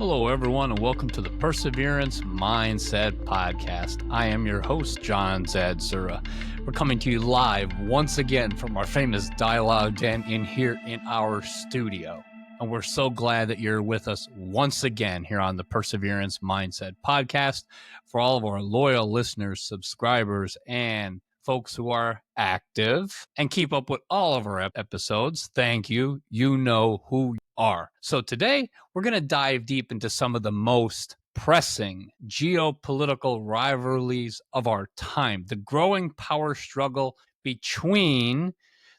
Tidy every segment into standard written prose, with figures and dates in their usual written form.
Hello, everyone, and welcome to the Perseverance Mindset Podcast. I am your host, John Zadzura. We're coming to you live once again from our famous Dialogue Den here in our studio. And we're so glad that you're with us once again here on the Perseverance Mindset Podcast. For all of our loyal listeners, subscribers, and folks who are active and keep up with all of our episodes, thank you. You know who you are. So today, we're going to dive deep into some of the most pressing geopolitical rivalries of our time, the growing power struggle between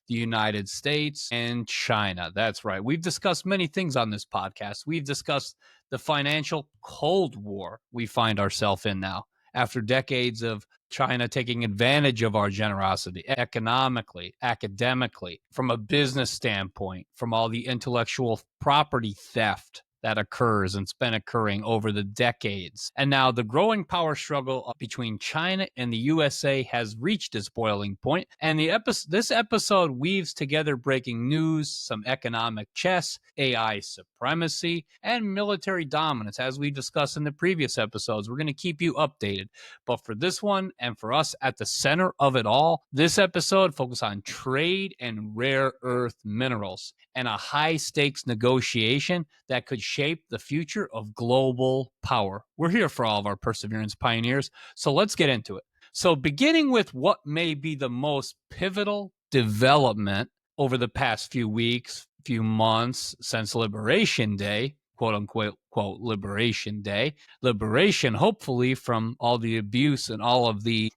the United States and China. That's right. We've discussed many things on this podcast. We've discussed the financial Cold War we find ourselves in now after decades of China taking advantage of our generosity economically, academically, from a business standpoint, from all the intellectual property theft that occurs and's been occurring over the decades. And now the growing power struggle between China and the USA has reached its boiling point. And this episode weaves together breaking news, some economic chess, AI supremacy, and military dominance. As we discussed in the previous episodes, we're going to keep you updated. But for this one, and for us at the center of it all, this episode focuses on trade and rare earth minerals and a high-stakes negotiation that could shape the future of global power. We're here for all of our Perseverance pioneers, so let's get into it. So beginning with what may be the most pivotal development over the past few weeks, few months since Liberation Day, quote unquote, Liberation Day, liberation hopefully from all the abuse and all of the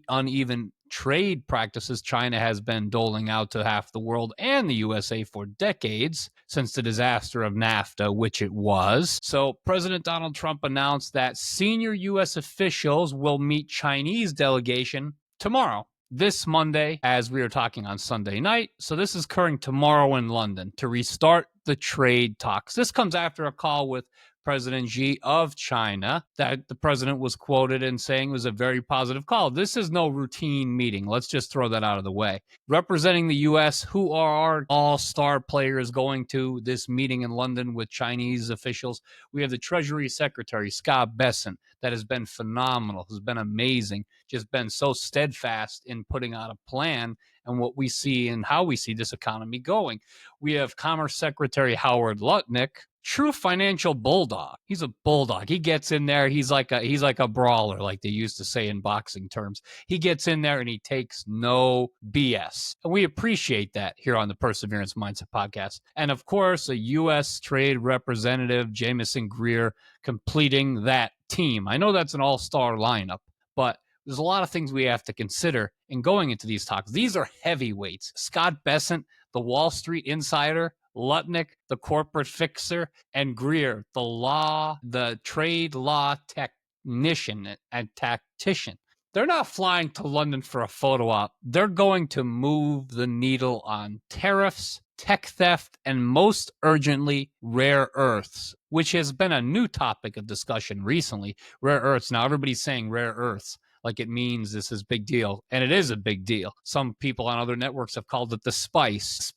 uneven trade practices China has been doling out to half the world and the USA for decades since the disaster of NAFTA, which it was. So President Donald Trump announced that senior U.S. officials will meet Chinese delegation tomorrow, this Monday, as we are talking on Sunday night. So this is occurring tomorrow in London to restart the trade talks. This comes after a call with President Xi of China that the president was quoted in saying was a very positive call. This is no routine meeting. Let's just throw that out of the way. Representing the U.S., who are our all-star players going to this meeting in London with Chinese officials? We have the Treasury Secretary, Scott Bessent, that has been phenomenal, has been amazing, just been so steadfast in putting out a plan and what we see and how we see this economy going. We have Commerce Secretary Howard Lutnick, true financial bulldog. He's a bulldog. He gets in there. He's like a brawler, like they used to say in boxing terms. He gets in there and he takes no BS. And we appreciate that here on the Perseverance Mindset Podcast. And of course, a U.S. Trade Representative, Jamieson Greer, completing that team. I know that's an all-star lineup, but there's a lot of things we have to consider in going into these talks. These are heavyweights. Scott Bessent, the Wall Street insider, Lutnick, the corporate fixer, and Greer, the trade law technician and tactician. They're not flying to London for a photo op. They're going to move the needle on tariffs, tech theft, and most urgently, rare earths, which has been a new topic of discussion recently. Rare earths. Now everybody's saying rare earths like it means this is big deal, and it is a big deal. Some people on other networks have called it the spice,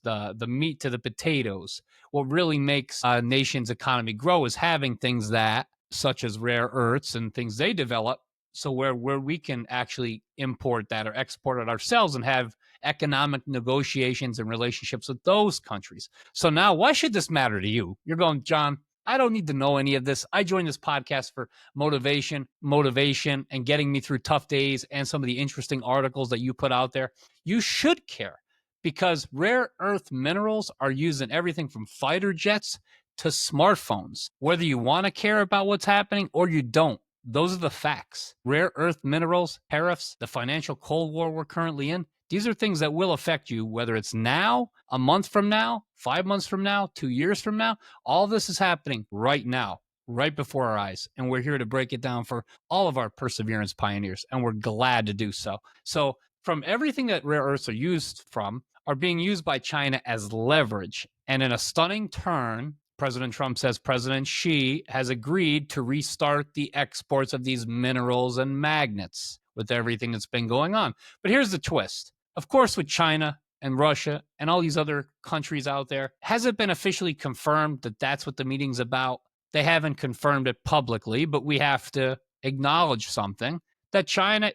the meat to the potatoes. What really makes a nation's economy grow is having things that, such as rare earths and things they develop, so where we can actually import that or export it ourselves and have economic negotiations and relationships with those countries. So now, why should this matter to you? You're going, John, I don't need to know any of this. I joined this podcast for motivation, and getting me through tough days and some of the interesting articles that you put out there. You should care because rare earth minerals are used in everything from fighter jets to smartphones. Whether you want to care about what's happening or you don't, those are the facts. Rare earth minerals, tariffs, the financial Cold War we're currently in, these are things that will affect you, whether it's now, a month from now, 5 months from now, 2 years from now. All this is happening right now, right before our eyes. And we're here to break it down for all of our Perseverance pioneers, and we're glad to do so. So from everything that rare earths are used from are being used by China as leverage. And in a stunning turn, President Trump says President Xi has agreed to restart the exports of these minerals and magnets with everything that's been going on. But here's the twist. Of course, with China and Russia and all these other countries out there, has it been officially confirmed that that's what the meeting's about? They haven't confirmed it publicly, but we have to acknowledge something that China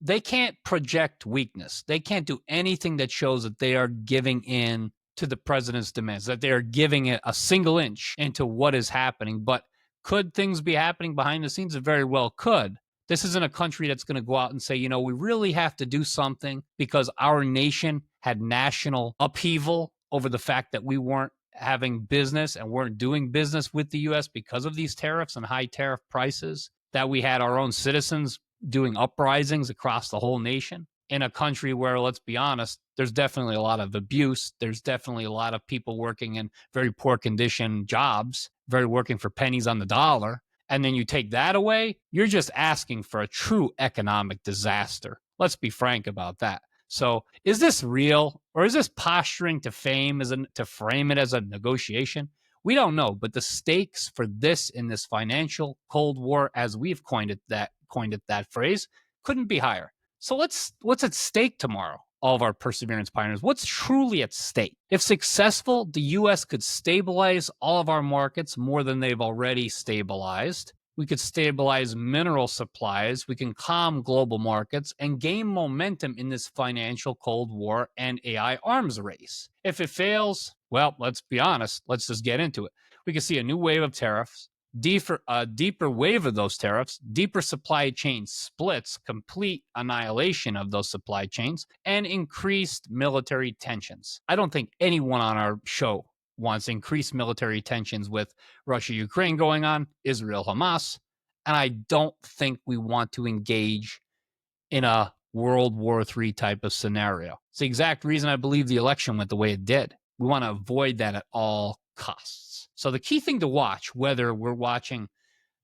they can't project weakness. They can't do anything that shows that they are giving in to the president's demands, that they are giving it a single inch into what is happening. But could things be happening behind the scenes? It very well could. This isn't a country that's going to go out and say, we really have to do something because our nation had national upheaval over the fact that we weren't having business and weren't doing business with the U.S. because of these tariffs and high tariff prices, that we had our own citizens doing uprisings across the whole nation in a country where, let's be honest, there's definitely a lot of abuse. There's definitely a lot of people working in very poor condition jobs, working for pennies on the dollar. And then you take that away, you're just asking for a true economic disaster. Let's be frank about that. So is this real, or is this posturing to fame to frame it as a negotiation? We don't know, but the stakes for this in this financial Cold War, as we've coined it that phrase, couldn't be higher. So what's at stake tomorrow? All of our perseverance pioneers, what's truly at stake? If successful, the U.S. could stabilize all of our markets more than they've already stabilized. We could stabilize mineral supplies. We can calm global markets and gain momentum in this financial Cold War and AI arms race. If it fails, well, let's be honest. Let's just get into it. We could see a new wave of tariffs, a deeper wave of those tariffs, deeper supply chain splits, complete annihilation of those supply chains, and increased military tensions. I don't think anyone on our show wants increased military tensions with Russia, Ukraine going on, Israel, Hamas, and I don't think we want to engage in a World War III type of scenario. It's the exact reason I believe the election went the way it did. We want to avoid that at all costs. So the key thing to watch, whether we're watching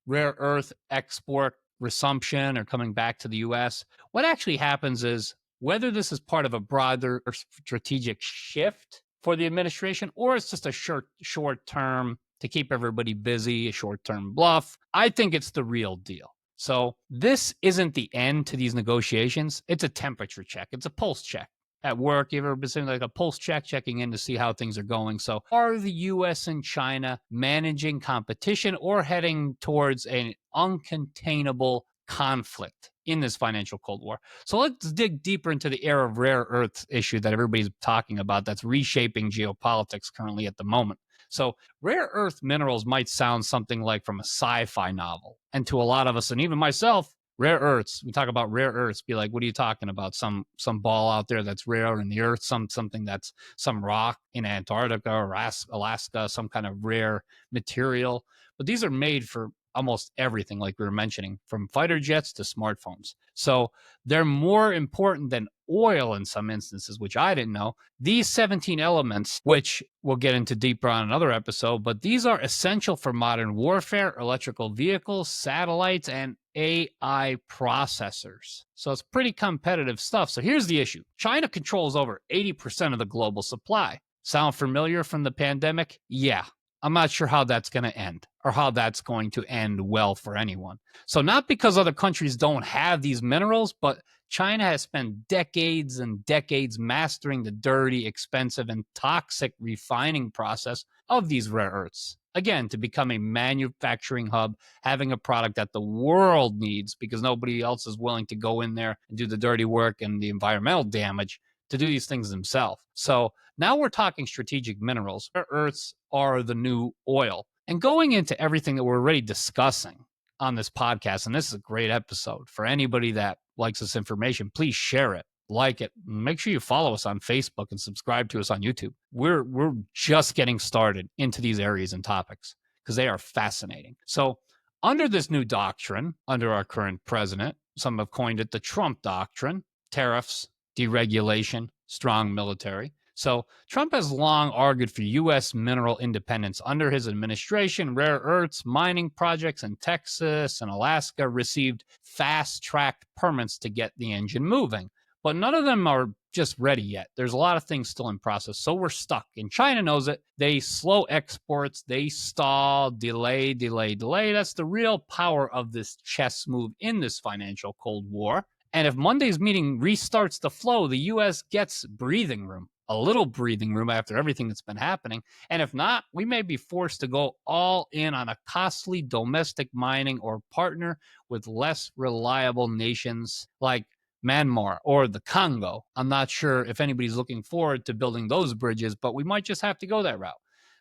rare earth export resumption or coming back to the U.S., what actually happens is whether this is part of a broader strategic shift for the administration, or it's just a short term to keep everybody busy, a short term bluff, I think it's the real deal. So this isn't the end to these negotiations. It's a temperature check. It's a pulse check. At work, you've ever been saying like a pulse check, checking in to see how things are going. So are the U.S. and China managing competition or heading towards an uncontainable conflict in this financial Cold War? So let's dig deeper into the era of rare earth issue that everybody's talking about that's reshaping geopolitics currently at the moment. So rare earth minerals might sound something like from a sci-fi novel. And to a lot of us, and even myself, rare earths, we talk about rare earths, be like, what are you talking about? Some ball out there that's rare in the earth, something that's some rock in Antarctica or Alaska, some kind of rare material. But these are made for almost everything, like we were mentioning, from fighter jets to smartphones. So they're more important than oil in some instances, which I didn't know. These 17 elements, which we'll get into deeper on another episode, but these are essential for modern warfare, electrical vehicles, satellites, and AI processors. So it's pretty competitive stuff. So here's the issue. China controls over 80% of the global supply. Sound familiar from the pandemic? Yeah. I'm not sure how that's going to end or how that's going to end well for anyone. So not because other countries don't have these minerals, but China has spent decades and decades mastering the dirty, expensive, and toxic refining process of these rare earths. Again, to become a manufacturing hub, having a product that the world needs because nobody else is willing to go in there and do the dirty work and the environmental damage to do these things themselves. So now we're talking strategic minerals. Rare earths are the new oil. And going into everything that we're already discussing on this podcast, and this is a great episode for anybody that likes this information, please share it, like it, make sure you follow us on Facebook and subscribe to us on YouTube. We're just getting started into these areas and topics because they are fascinating. So under this new doctrine, under our current president, some have coined it the Trump doctrine: tariffs, deregulation, strong military. So Trump has long argued for U.S. mineral independence. Under his administration, rare earths mining projects in Texas and Alaska received fast-tracked permits to get the engine moving. But none of them are just ready yet. There's a lot of things still in process. So we're stuck. And China knows it. They slow exports. They stall, delay. That's the real power of this chess move in this financial Cold War. And if Monday's meeting restarts the flow, the U.S. gets breathing room. a little breathing room after everything that's been happening. And if not, we may be forced to go all in on a costly domestic mining or partner with less reliable nations like Myanmar or the Congo. I'm not sure if anybody's looking forward to building those bridges, but we might just have to go that route.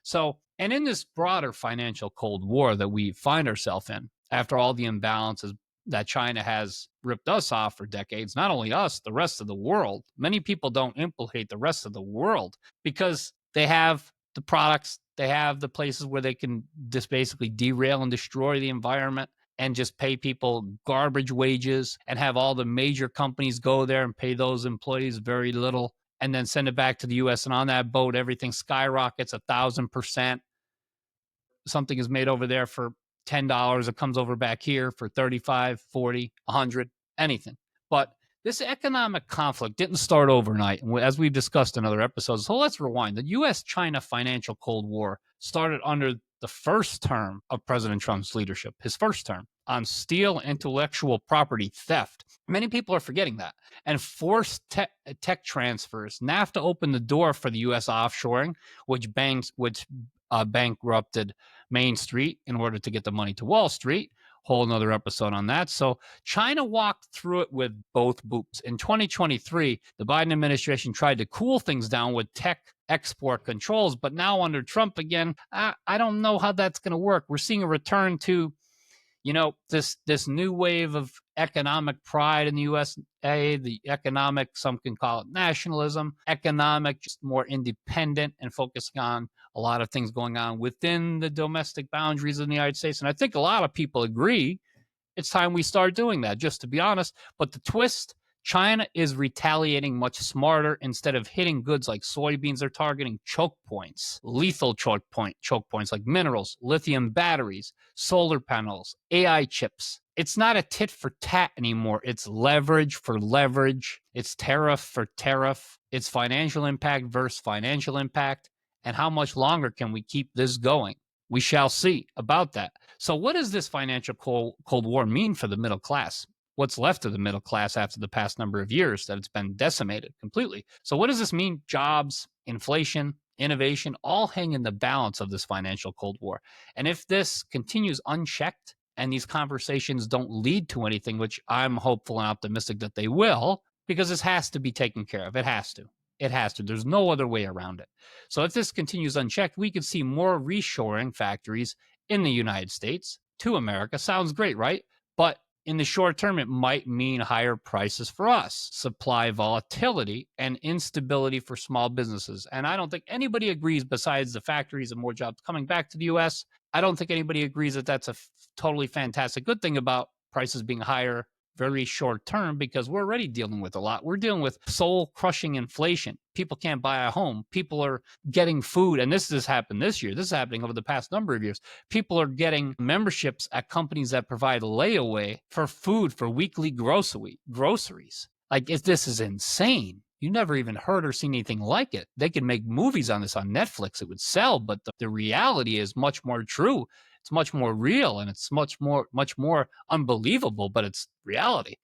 So, and in this broader financial Cold War that we find ourselves in, after all the imbalances that China has ripped us off for decades, not only us, the rest of the world, many people don't implicate the rest of the world because they have the products, they have the places where they can just basically derail and destroy the environment and just pay people garbage wages and have all the major companies go there and pay those employees very little and then send it back to the US. And on that boat, everything skyrockets 1,000%. Something is made over there for $10. It comes over back here for 35, 40, 100, anything. But this economic conflict didn't start overnight, as we've discussed in other episodes. So let's rewind. The U.S.-China financial Cold War started under the first term of President Trump's leadership, his first term, on steel intellectual property theft. Many people are forgetting that. And forced tech transfers. NAFTA opened the door for the U.S. offshoring, which bankrupted Main Street in order to get the money to Wall Street. Whole another episode on that. So China walked through it with both boots. In 2023, the Biden administration tried to cool things down with tech export controls, but now under Trump again, I don't know how that's going to work. We're seeing a return to, this new wave of economic pride in the USA, the economic, some can call it nationalism, economic, just more independent and focusing on a lot of things going on within the domestic boundaries of the United States. And I think a lot of people agree it's time we start doing that, just to be honest. But the twist, China is retaliating much smarter. Instead of hitting goods like soybeans, they're targeting choke points, lethal choke points like minerals, lithium batteries, solar panels, AI chips. It's not a tit for tat anymore. It's leverage for leverage. It's tariff for tariff. It's financial impact versus financial impact. And how much longer can we keep this going? We shall see about that. So what does this financial Cold War mean for the middle class? What's left of the middle class after the past number of years that it's been decimated completely? So what does this mean? Jobs, inflation, innovation, all hang in the balance of this financial Cold War. And if this continues unchecked and these conversations don't lead to anything, which I'm hopeful and optimistic that they will, because this has to be taken care of. It has to. It has to. There's no other way around it. So if this continues unchecked, we could see more reshoring factories in the United States to America. Sounds great, right? But in the short term, it might mean higher prices for us, supply volatility, and instability for small businesses. And I don't think anybody agrees, besides the factories and more jobs coming back to the U.S., I don't think anybody agrees that that's a totally fantastic good thing about prices being higher very short term, because we're already dealing with a lot. We're dealing with soul crushing inflation. People can't buy a home. People are getting food. And this has happened this year. This is happening over the past number of years. People are getting memberships at companies that provide layaway for food, for weekly groceries. This is insane. You never even heard or seen anything like it. They could make movies on this on Netflix. It would sell, but the reality is much more true. It's much more real, and it's much more unbelievable, but it's reality.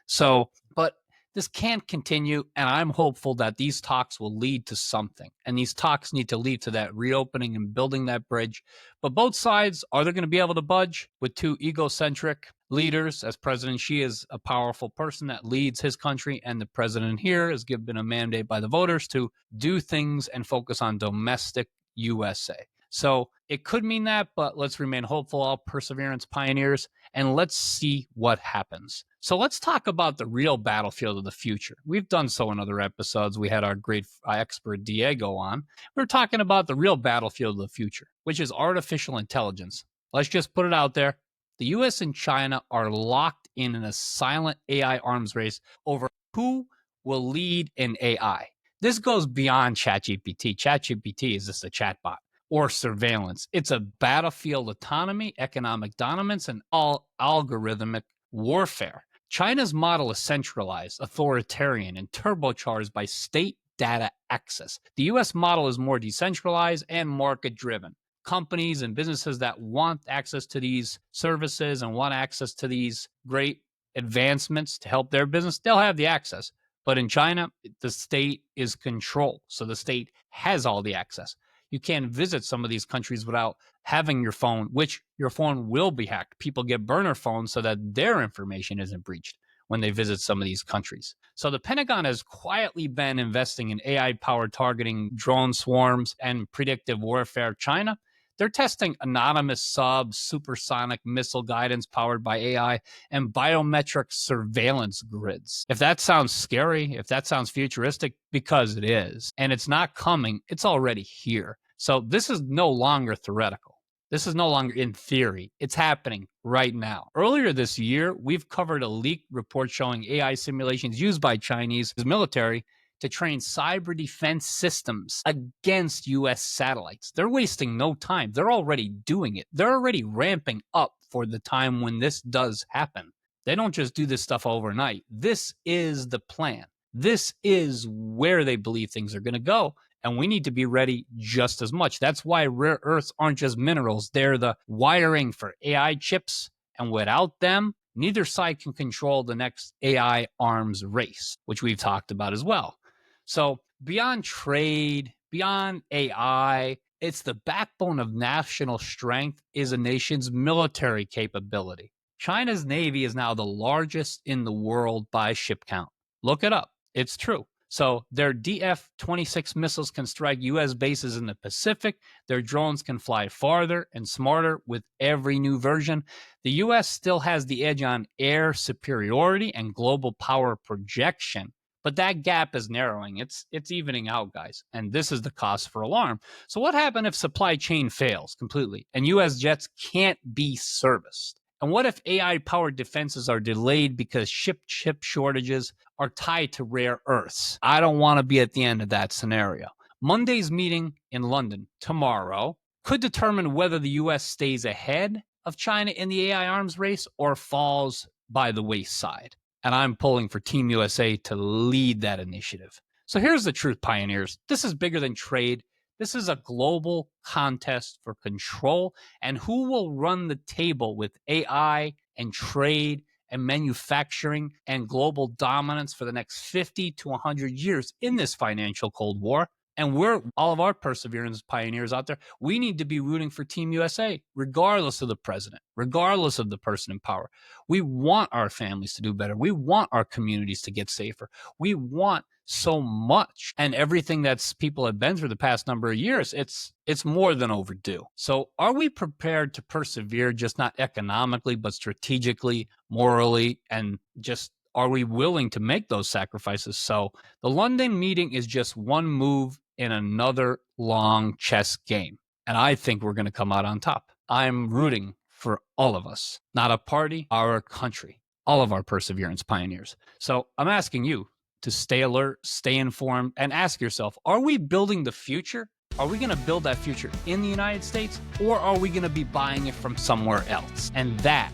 So, but this can't continue, and I'm hopeful that these talks will lead to something. And these talks need to lead to that reopening and building that bridge. But both sides, are they going to be able to budge with two egocentric leaders? As President Xi is a powerful person that leads his country, and the president here is given a mandate by the voters to do things and focus on domestic USA. So it could mean that, but let's remain hopeful, all perseverance pioneers, and let's see what happens. So let's talk about the real battlefield of the future. We've done so in other episodes. We had our great expert Diego on. We're talking about the real battlefield of the future, which is artificial intelligence. Let's just put it out there. The U.S. and China are locked in a silent AI arms race over who will lead in AI. This goes beyond ChatGPT. ChatGPT is just a chatbot or surveillance. It's a battlefield autonomy, economic dominance, and all algorithmic warfare. China's model is centralized, authoritarian, and turbocharged by state data access. The U.S. model is more decentralized and market-driven. Companies and businesses that want access to these services and want access to these great advancements to help their business, they'll have the access. But in China, the state is controlled. So the state has all the access. You can't visit some of these countries without having your phone, which your phone will be hacked. People get burner phones so that their information isn't breached when they visit some of these countries. So the Pentagon has quietly been investing in AI-powered targeting, drone swarms, and predictive warfare. China, they're testing anonymous subs, supersonic missile guidance powered by AI, and biometric surveillance grids. If that sounds scary, if that sounds futuristic, because it is, and it's not coming, it's already here. So this is no longer theoretical. This is no longer in theory. It's happening right now. Earlier this year, we've covered a leaked report showing AI simulations used by Chinese military to train cyber defense systems against U.S. satellites. They're wasting no time. They're already doing it. They're already ramping up for the time when this does happen. They don't just do this stuff overnight. This is the plan. This is where they believe things are going to go. And we need to be ready just as much. That's why rare earths aren't just minerals. They're the wiring for AI chips. And without them, neither side can control the next AI arms race, which we've talked about as well. So beyond trade, beyond AI, it's the backbone of national strength is a nation's military capability. China's Navy is now the largest in the world by ship count. Look it up. It's true. So their DF-26 missiles can strike U.S. bases in the Pacific. Their drones can fly farther and smarter with every new version. The U.S. still has the edge on air superiority and global power projection. But that gap is narrowing. It's evening out, guys. And this is the cause for alarm. So what happens if supply chain fails completely and U.S. jets can't be serviced? And what if AI-powered defenses are delayed because chip shortages are tied to rare earths? I don't want to be at the end of that scenario. Monday's meeting in London tomorrow could determine whether the U.S. stays ahead of China in the AI arms race or falls by the wayside. And I'm pulling for Team USA to lead that initiative. So here's the truth, pioneers. This is bigger than trade. This is a global contest for control and who will run the table with AI and trade and manufacturing and global dominance for the next 50 to 100 years in this financial Cold War. And we're, all of our perseverance pioneers out there, we need to be rooting for Team USA, regardless of the president, regardless of the person in power. We want our families to do better. We want our communities to get safer. We want so much. And everything that's people have been through the past number of years, it's more than overdue. So are we prepared to persevere, just not economically, but strategically, morally, and just are we willing to make those sacrifices? So the London meeting is just one move in another long chess game. And I think we're going to come out on top. I'm rooting for all of us, not a party, our country, all of our perseverance pioneers. So I'm asking you to stay alert, stay informed, and ask yourself, are we building the future? Are we going to build that future in the United States, or are we going to be buying it from somewhere else? And that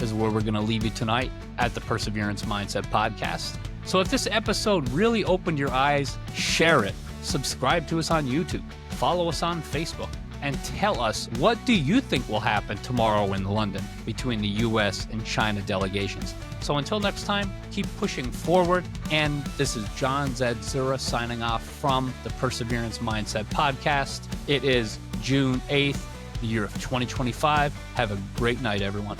is where we're going to leave you tonight at the Perseverance Mindset Podcast. So if this episode really opened your eyes, share it. Subscribe to us on YouTube. Follow us on Facebook. And tell us, what do you think will happen tomorrow in London between the U.S. and China delegations? So until next time, keep pushing forward. And this is John Z. Zura signing off from the Perseverance Mindset Podcast. It is June 8th, the year of 2025. Have a great night, everyone.